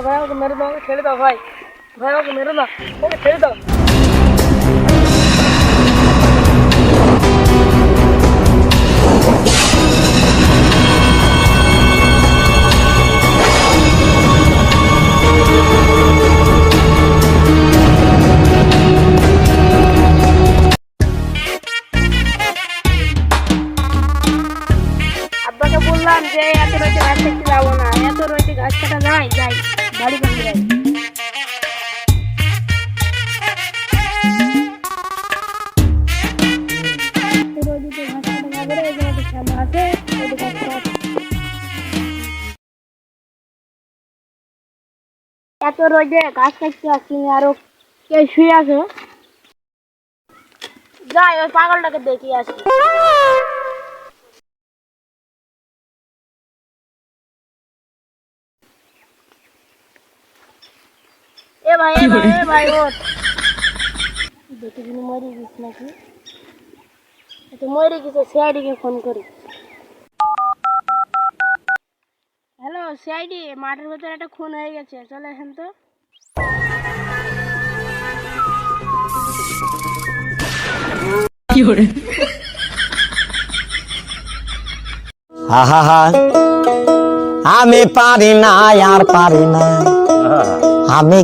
ভাই আমাকে মেরে দাও, ছেড়ে দাও ভাই, ভাই আমাকে মেরে দাও, ওকে ছেড়ে দাও। আব্বাকে বললাম যে এত রয়েছে গাছ কাটতে যাবো না, এত রয়েছে গাছ কাটা যায়, যাই বাড়ি কাটতে যাই। এত রোদে গাছ কাটতে আসছি, আরো কে শুয়ে আছে, যাই ওই পাগলটাকে দেখি আসি। এ ভাই ওঠ, দেখি যিনি মরে গেছ নাকি, মরে গেছে, সিআইডিকে ফোন করি। হ্যালো সিআইডি, মাঠের ভেতরে একটা খুন হয়ে গেছে, চলে এখান তো। আমি পারি না, আর পারি না আমি।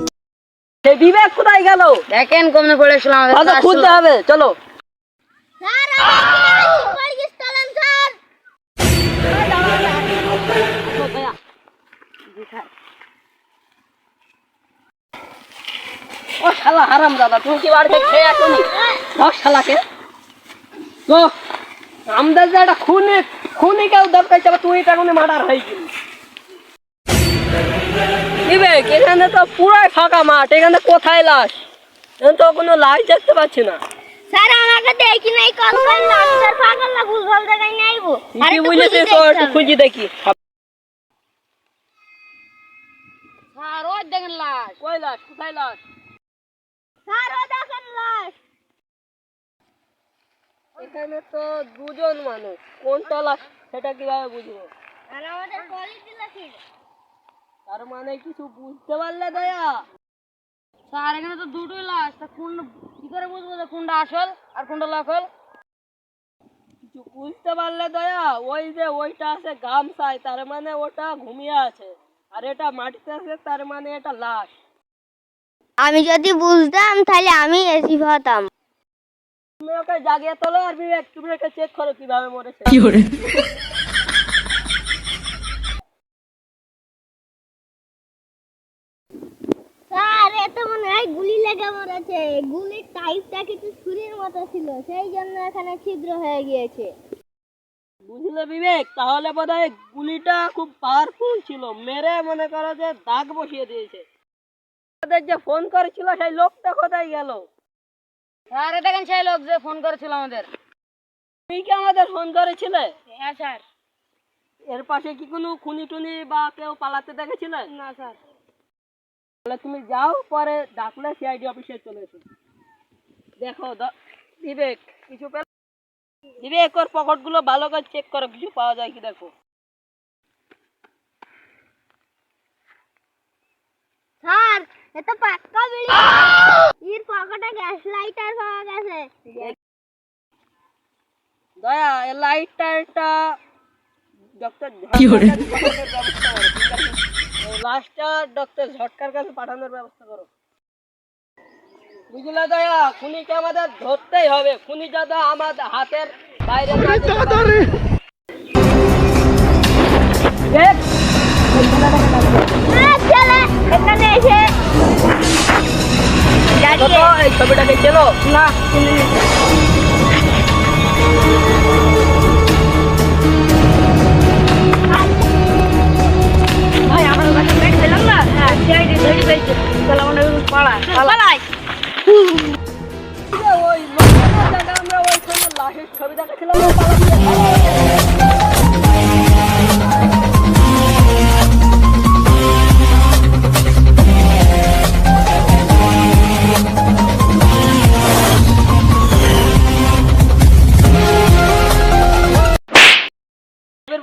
বিবেক কোথায় গেল? দেখেন কমনে পড়েছিলাম, খুঁজতে হবে, চলো। ও শালা হারাম দাদা, তুমি কি বাড়িতে খেয়ে আসনি? শালাকে তো আমাদের যে একটা খুনি কেউ দরকার, তুই এটা কোনো মার্ডার হয়ে গেলি। বিবেক, এখানে তো পুরাই ফাঁকা মাঠ, এখানে কোথায় লাশ? এখানে তো কোনো লাশ দেখতে পাচ্ছি না। স্যার আমাকে দেখি নাই, কল করলাম, স্যার পাগল না ভুলভাল জায়গায় নিয়ে আইবো। কি বুঝেছিস তো, একটু খুঁজি দেখি। স্যার ওই দেখেন লাশ। কই লাশ? কোথায় লাশ? স্যার ও দেখেন লাশ। এখানে তো দুজন মানুষ, কোনটা লাশ সেটা কিভাবে বুঝবো? আর আমাদের কলেজ দিলা কি? তার মানে কিছু বুঝতে পারলে দয়া? স্যার এখানে তো দুটোই লাশ, তা কোন কি করে বুঝবো যে কোনটা আসল আর কোনটা নকল? কিছু বুঝতে পারলে দয়া? ওই যে ওইটা আছে গামছায়, তার মানে ওটা ঘুমিয়ে আছে, আর এটা মাটিতে আছে, তার মানে এটা লাশ। আমি যদি বুঝতাম তাহলে আমি এসি হতাম। তুমি ওকে জাগিয়ে তোলো, আর বিবেক তুমি ওকে চেক করো কিভাবে মরেছে। স্যার এ তো মনে হয় গুলি লেগে মরেছে, গুলির টাইপটা কিছু ছুরির মতো ছিল, সেই জন্য এখানে ছিদ্র হয়ে গিয়েছে। বুঝলে বিবেক, তাহলে বোধহয় গুলিটা খুব পাওয়ারফুল ছিল, মেরে মনে করো যে দাগ বসিয়ে দিয়েছে। আমাদের যে ফোন করেছিল সেই লোকটা কোথায় গেল? স্যার দেখেন সেই লোক যে ফোন করেছিল আমাদের। তুমি কি আমাদের ফোন করেছিলে? হ্যাঁ স্যার। এর পাশে কি কোনো খুনি টুনি বা কেউ পালাতে দেখেছিলে? না স্যার। তাহলে তুমি যাও, পরে ডাকলে সিআইডি অফিসে চলে এসো। দেখো বিবেক কিছু পেলে? বিবেক ওর পকেটগুলো ভালো করে চেক করো, কিছু পাওয়া যায় কি দেখো। স্যার এ তো পাক্কা বিড়ি, এর পকেটে গ্যাস লাইটার পাওয়া গেছে। দয়া এই লাইটারটা ডক্টর লাস্টটা ডক্টর ঝটকার কাছে পাঠানোর ব্যবস্থা করো। বুঝলে দয়া, খুনিকে আমাদের ধরতেই হবে, খুনি যাতে আমাদের হাতের বাইরে না যেতে পারে। এখানে এসে এই ছবিটাকে চেনো না? ভাই আমার কাছে ব্যাগ পেলাম না, সিআইডি ধরে পেয়েছে, চলো আমরা পালা পালাই। ওই লোকটার জায়গায় আমরা ওইখানে লাশের ছবি দেখাচ্ছিলাম,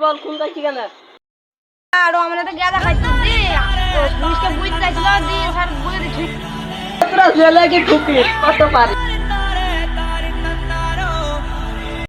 বল কোন যাচ্ছি কেন? আর আমরা তো গাঁজা খাইতেছি, পুলিশকে বুঝতে চাইছিল দিয়ে স্যার বলে দিচ্ছি তোরা জেলে কি ঢুকিস কত পারিস